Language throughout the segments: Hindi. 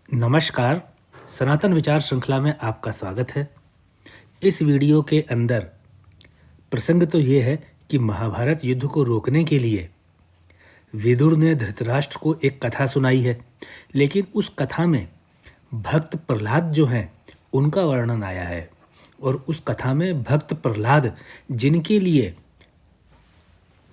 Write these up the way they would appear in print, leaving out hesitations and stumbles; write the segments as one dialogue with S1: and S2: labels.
S1: नमस्कार। सनातन विचार श्रृंखला में आपका स्वागत है। इस वीडियो के अंदर प्रसंग तो ये है कि महाभारत युद्ध को रोकने के लिए विदुर ने धृतराष्ट्र को एक कथा सुनाई है, लेकिन उस कथा में भक्त प्रहलाद जो हैं उनका वर्णन आया है। और उस कथा में भक्त प्रहलाद, जिनके लिए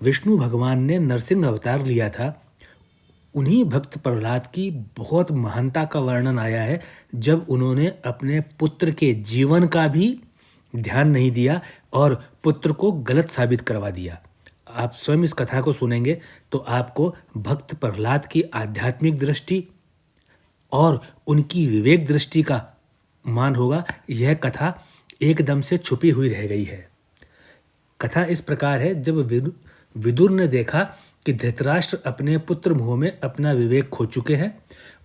S1: विष्णु भगवान ने नरसिंह अवतार लिया था, उन्हीं भक्त प्रहलाद की बहुत महानता का वर्णन आया है, जब उन्होंने अपने पुत्र के जीवन का भी ध्यान नहीं दिया और पुत्र को गलत साबित करवा दिया। आप स्वयं इस कथा को सुनेंगे तो आपको भक्त प्रहलाद की आध्यात्मिक दृष्टि और उनकी विवेक दृष्टि का मान होगा। यह कथा एकदम से छुपी हुई रह गई है। कथा इस प्रकार है। जब विदुर ने देखा कि धृतराष्ट्र अपने पुत्र मोह में अपना विवेक खो चुके हैं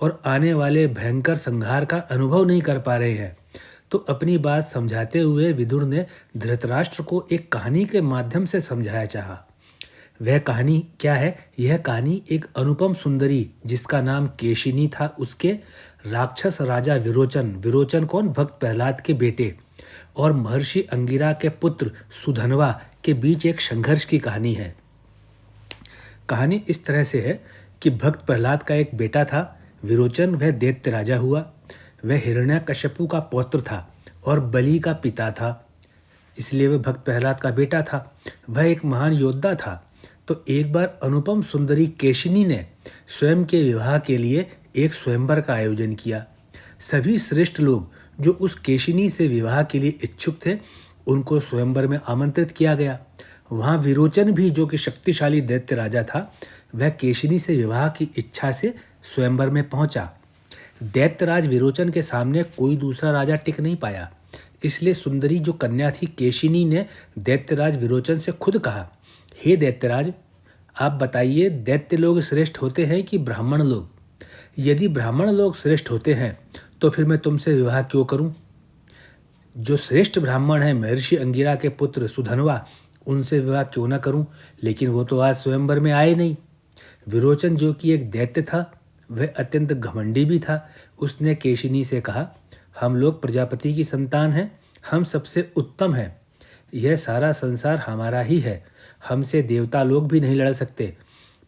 S1: और आने वाले भयंकर संहार का अनुभव नहीं कर पा रहे हैं, तो अपनी बात समझाते हुए विदुर ने धृतराष्ट्र को एक कहानी के माध्यम से समझाया चाहा। वह कहानी क्या है? यह कहानी एक अनुपम सुंदरी, जिसका नाम केशिनी था, उसके राक्षस राजा विरोचन कौन? भक्त प्रहलाद के बेटे, और महर्षि अंगिरा के पुत्र सुधनवा के बीच एक संघर्ष की कहानी है। कहानी इस तरह से है कि भक्त प्रहलाद का एक बेटा था विरोचन। वह दैत्य राजा हुआ। वह हिरण्यकश्यपु का पौत्र था और बलि का पिता था, इसलिए वह भक्त प्रहलाद का बेटा था। वह एक महान योद्धा था। तो एक बार अनुपम सुंदरी केशिनी ने स्वयं के विवाह के लिए एक स्वयंवर का आयोजन किया। सभी श्रेष्ठ लोग जो उस केशिनी से विवाह के लिए इच्छुक थे, उनको स्वयंवर में आमंत्रित किया गया। वहाँ विरोचन भी, जो कि शक्तिशाली दैत्य राजा था, वह केशिनी से विवाह की इच्छा से स्वयंवर में पहुंचा। दैत्यराज विरोचन के सामने कोई दूसरा राजा टिक नहीं पाया, इसलिए सुंदरी जो कन्या थी केशिनी ने दैत्यराज विरोचन से खुद कहा, हे दैत्यराज, आप बताइए, दैत्य लोग श्रेष्ठ होते हैं कि ब्राह्मण लोग? यदि ब्राह्मण लोग श्रेष्ठ होते हैं तो फिर मैं तुमसे विवाह क्यों करूं? जो श्रेष्ठ ब्राह्मण हैं, महर्षि अंगिरा के पुत्र सुधनवा, उनसे विवाह क्यों ना करूं? लेकिन वो तो आज स्वयंवर में आए नहीं। विरोचन, जो कि एक दैत्य था, वह अत्यंत घमंडी भी था। उसने केशिनी से कहा, हम लोग प्रजापति की संतान हैं, हम सबसे उत्तम हैं, यह सारा संसार हमारा ही है, हमसे देवता लोग भी नहीं लड़ सकते।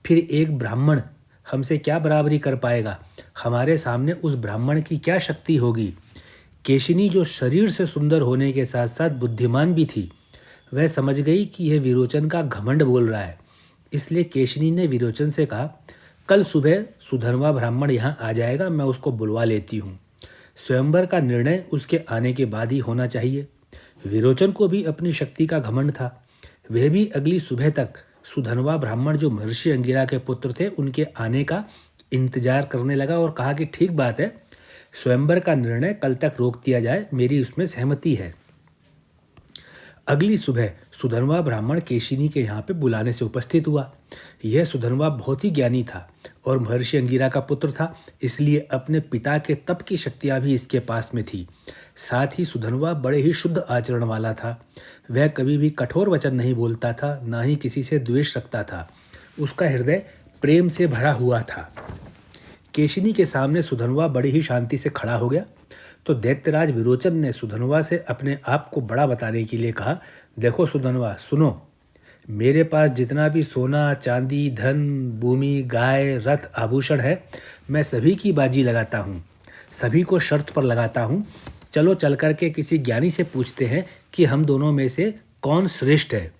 S1: फिर एक ब्राह्मण हमसे क्या बराबरी कर पाएगा? हमारे सामने उस ब्राह्मण की क्या शक्ति होगी? केशिनी, जो शरीर से सुंदर होने के साथ साथ बुद्धिमान भी थी, वह समझ गई कि यह विरोचन का घमंड बोल रहा है। इसलिए केशिनी ने विरोचन से कहा, कल सुबह सुधनवा ब्राह्मण यहाँ आ जाएगा, मैं उसको बुलवा लेती हूँ। स्वयंवर का निर्णय उसके आने के बाद ही होना चाहिए। विरोचन को भी अपनी शक्ति का घमंड था। वह भी अगली सुबह तक सुधनवा ब्राह्मण, जो महर्षि अंगिरा के पुत्र थे, उनके आने का इंतजार करने लगा और कहा कि ठीक बात है, स्वयंवर का निर्णय कल तक रोक दिया जाए, मेरी उसमें सहमति है। अगली सुबह सुधनवा ब्राह्मण केशिनी के यहाँ पे बुलाने से उपस्थित हुआ। यह सुधनवा बहुत ही ज्ञानी था और महर्षि अंगिरा का पुत्र था, इसलिए अपने पिता के तप की शक्तियाँ भी इसके पास में थी। साथ ही सुधनवा बड़े ही शुद्ध आचरण वाला था। वह कभी भी कठोर वचन नहीं बोलता था, ना ही किसी से द्वेष रखता था। उसका हृदय प्रेम से भरा हुआ था। केशिनी के सामने सुधनवा बड़ी ही शांति से खड़ा हो गया। तो दैत्यराज विरोचन ने सुधनवा से अपने आप को बड़ा बताने के लिए कहा, देखो सुधनवा, सुनो, मेरे पास जितना भी सोना चांदी धन भूमि गाय रथ आभूषण है, मैं सभी की बाजी लगाता हूँ, सभी को शर्त पर लगाता हूँ। चलो चल कर के किसी ज्ञानी से पूछते हैं कि हम दोनों में से कौन श्रेष्ठ है।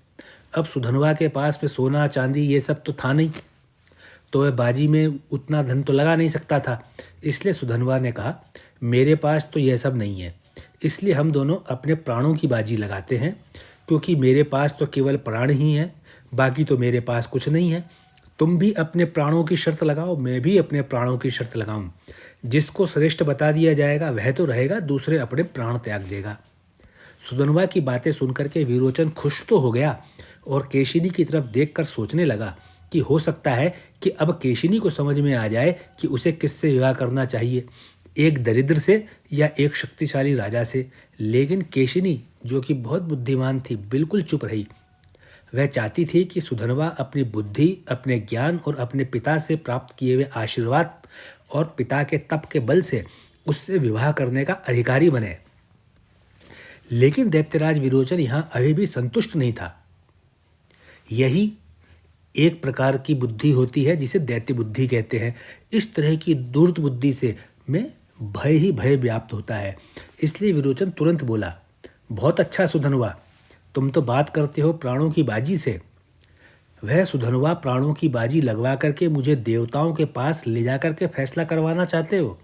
S1: अब सुधनवा के पास में सोना चांदी ये सब तो था नहीं, तो वह बाजी में उतना धन तो लगा नहीं सकता था। इसलिए सुधनवा ने कहा, मेरे पास तो यह सब नहीं है, इसलिए हम दोनों अपने प्राणों की बाजी लगाते हैं, क्योंकि मेरे पास तो केवल प्राण ही हैं, बाकी तो मेरे पास कुछ नहीं है। तुम भी अपने प्राणों की शर्त लगाओ, मैं भी अपने प्राणों की शर्त लगाऊं। जिसको श्रेष्ठ बता दिया जाएगा वह तो रहेगा, दूसरे अपने प्राण त्याग देगा। सुधनवा की बातें सुनकर के विरोचन खुश तो हो गया और केशिनी की तरफ देखकर सोचने लगा कि हो सकता है कि अब केशिनी को समझ में आ जाए कि उसे किससे विवाह करना चाहिए, एक दरिद्र से या एक शक्तिशाली राजा से। लेकिन केशिनी, जो कि बहुत बुद्धिमान थी, बिल्कुल चुप रही। वह चाहती थी कि सुधनवा अपनी बुद्धि, अपने ज्ञान और अपने पिता से प्राप्त किए हुए आशीर्वाद और पिता के तप के बल से उससे विवाह करने का अधिकारी बने। लेकिन दैत्यराज विरोचन यहाँ अभी भी संतुष्ट नहीं था। यही एक प्रकार की बुद्धि होती है जिसे दैत्य बुद्धि कहते हैं। इस तरह की दुर्त बुद्धि से में भय ही भय व्याप्त होता है। इसलिए विरोचन तुरंत बोला, बहुत अच्छा सुधनवा, तुम तो बात करते हो प्राणों की बाजी से। वह सुधनवा प्राणों की बाजी लगवा करके मुझे देवताओं के पास ले जा करके फैसला करवाना चाहते हो,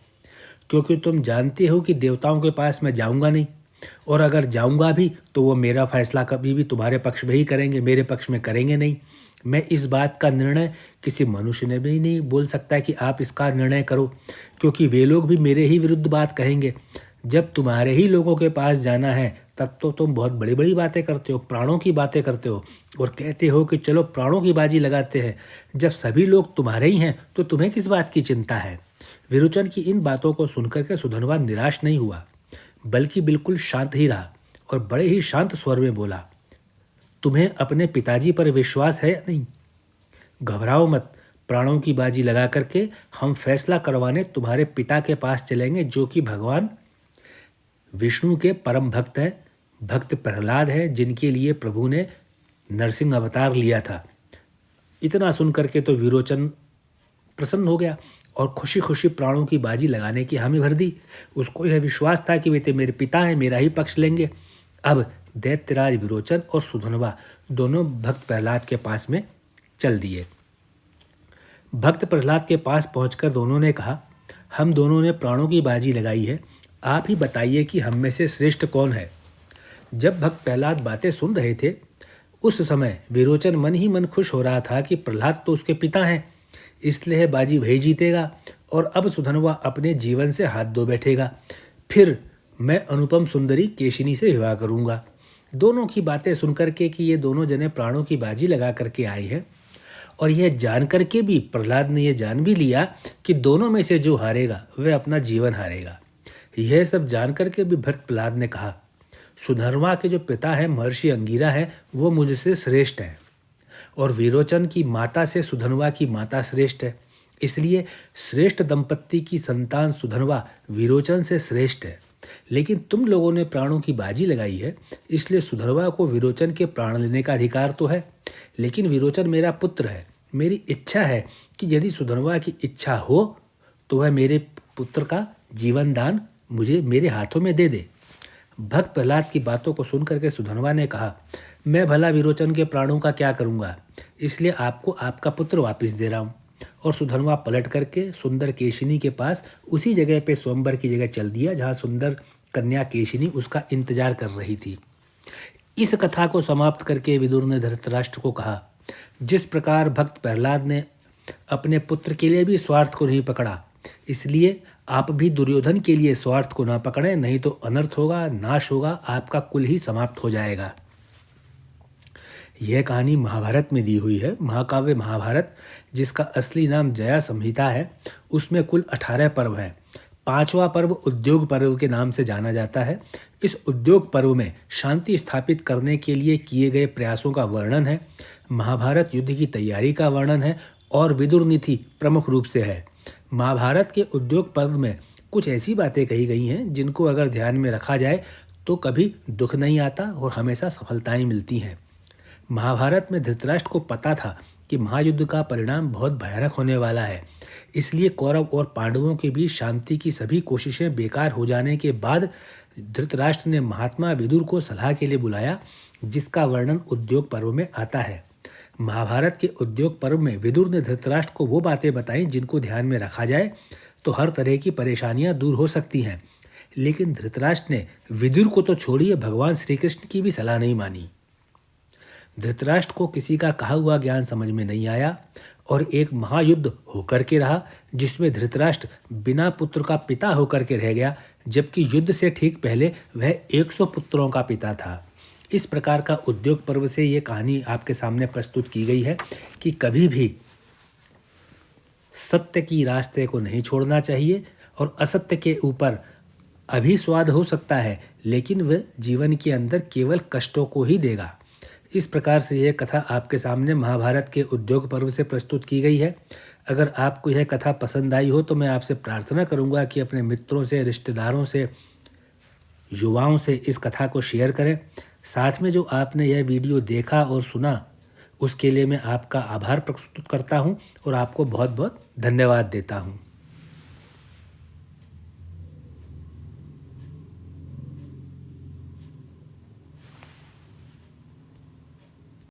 S1: क्योंकि तुम जानते हो कि देवताओं के पास मैं जाऊंगा नहीं, और अगर जाऊंगा भी तो वो मेरा फैसला कभी भी तुम्हारे पक्ष में ही करेंगे, मेरे पक्ष में करेंगे नहीं। मैं इस बात का निर्णय किसी मनुष्य ने भी नहीं बोल सकता कि आप इसका निर्णय करो, क्योंकि वे लोग भी मेरे ही विरुद्ध बात कहेंगे। जब तुम्हारे ही लोगों के पास जाना है तब तो तुम बहुत बड़ी बड़ी बातें करते हो, प्राणों की बातें करते हो और कहते हो कि चलो प्राणों की बाजी लगाते हैं। जब सभी लोग तुम्हारे ही हैं तो तुम्हें किस बात की चिंता है। विरोचन की इन बातों को सुनकर के सुधनवा निराश नहीं हुआ, बल्कि बिल्कुल शांत ही रहा और बड़े ही शांत स्वर में बोला, तुम्हें अपने पिताजी पर विश्वास है या नहीं? घबराओ मत, प्राणों की बाजी लगा करके हम फैसला करवाने तुम्हारे पिता के पास चलेंगे, जो कि भगवान विष्णु के परम भक्त हैं, भक्त प्रहलाद है, जिनके लिए प्रभु ने नरसिंह अवतार लिया था। इतना सुन करके तो विरोचन प्रसन्न हो गया और खुशी खुशी प्राणों की बाजी लगाने की हामी भर दी। उसको यह विश्वास था कि वे तो मेरे पिता हैं, मेरा ही पक्ष लेंगे। अब दैत्यराज विरोचन और सुधनवा दोनों भक्त प्रहलाद के पास में चल दिए। भक्त प्रहलाद के पास पहुंचकर दोनों ने कहा, हम दोनों ने प्राणों की बाजी लगाई है, आप ही बताइए कि हम में से श्रेष्ठ कौन है। जब भक्त प्रहलाद बातें सुन रहे थे उस समय विरोचन मन ही मन खुश हो रहा था कि प्रहलाद तो उसके पिता हैं, इसलिए बाजी वही जीतेगा और अब सुधनवा अपने जीवन से हाथ धो बैठेगा। फिर मैं अनुपम सुंदरी केशिनी से विवाह करूंगा। दोनों की बातें सुनकर के कि ये दोनों जने प्राणों की बाजी लगा करके आए हैं, और यह जान करके भी प्रहलाद ने यह जान भी लिया कि दोनों में से जो हारेगा वह अपना जीवन हारेगा। यह सब जान करके भी भक्त प्रहलाद ने कहा, सुधनवा के जो पिता है महर्षि अंगिरा है वो मुझसे श्रेष्ठ है, और विरोचन की माता से सुधनवा की माता श्रेष्ठ है, इसलिए श्रेष्ठ दंपत्ति की संतान सुधनवा विरोचन से श्रेष्ठ है। लेकिन तुम लोगों ने प्राणों की बाजी लगाई है, इसलिए सुधनवा को विरोचन के प्राण लेने का अधिकार तो है, लेकिन विरोचन मेरा पुत्र है। मेरी इच्छा है कि यदि सुधनवा की इच्छा हो तो वह मेरे पुत्र का जीवन दान मुझे मेरे हाथों में दे दे। भक्त प्रहलाद की बातों को सुनकर के सुधनवा ने कहा, मैं भला विरोचन के प्राणों का क्या करूँगा, इसलिए आपको आपका पुत्र वापस दे रहा हूँ। और सुधनवा पलट करके सुंदर केशिनी के पास उसी जगह पे स्वयंवर की जगह चल दिया जहाँ सुंदर कन्या केशिनी उसका इंतजार कर रही थी। इस कथा को समाप्त करके विदुर ने धृतराष्ट्र को कहा, जिस प्रकार भक्त प्रहलाद ने अपने पुत्र के लिए भी स्वार्थ को नहीं पकड़ा, इसलिए आप भी दुर्योधन के लिए स्वार्थ को ना पकड़ें, नहीं तो अनर्थ होगा, नाश होगा, आपका कुल ही समाप्त हो जाएगा। यह कहानी महाभारत में दी हुई है। महाकाव्य महाभारत, जिसका असली नाम जया संहिता है, उसमें कुल 18 पर्व हैं। 5वां पर्व उद्योग पर्व के नाम से जाना जाता है। इस उद्योग पर्व में शांति स्थापित करने के लिए किए गए प्रयासों का वर्णन है, महाभारत युद्ध की तैयारी का वर्णन है और विदुर नीति प्रमुख रूप से है। महाभारत के उद्योग पर्व में कुछ ऐसी बातें कही गई हैं जिनको अगर ध्यान में रखा जाए तो कभी दुख नहीं आता और हमेशा सफलताएं मिलती हैं। महाभारत में धृतराष्ट्र को पता था कि महायुद्ध का परिणाम बहुत भयानक होने वाला है, इसलिए कौरव और पांडवों के बीच शांति की सभी कोशिशें बेकार हो जाने के बाद धृतराष्ट्र ने महात्मा विदुर को सलाह के लिए बुलाया, जिसका वर्णन उद्योग पर्व में आता है। महाभारत के उद्योग पर्व में विदुर ने धृतराष्ट्र को वो बातें बताईं जिनको ध्यान में रखा जाए तो हर तरह की परेशानियां दूर हो सकती हैं। लेकिन धृतराष्ट्र ने विदुर को तो छोड़िए, भगवान श्री कृष्ण की भी सलाह नहीं मानी। धृतराष्ट्र को किसी का कहा हुआ ज्ञान समझ में नहीं आया और एक महायुद्ध होकर के रहा, जिसमें धृतराष्ट्र बिना पुत्र का पिता होकर के रह गया, जबकि युद्ध से ठीक पहले वह 100 पुत्रों का पिता था। इस प्रकार का उद्योग पर्व से ये कहानी आपके सामने प्रस्तुत की गई है कि कभी भी सत्य की रास्ते को नहीं छोड़ना चाहिए और असत्य के ऊपर अभी स्वाद हो सकता है, लेकिन वह जीवन के अंदर केवल कष्टों को ही देगा। इस प्रकार से यह कथा आपके सामने महाभारत के उद्योग पर्व से प्रस्तुत की गई है। अगर आपको यह कथा पसंद आई हो तो मैं आपसे प्रार्थना करूंगा कि अपने मित्रों से, रिश्तेदारों से, युवाओं से इस कथा को शेयर करें। साथ में जो आपने यह वीडियो देखा और सुना उसके लिए मैं आपका आभार प्रस्तुत करता हूं और आपको बहुत बहुत धन्यवाद देता हूं।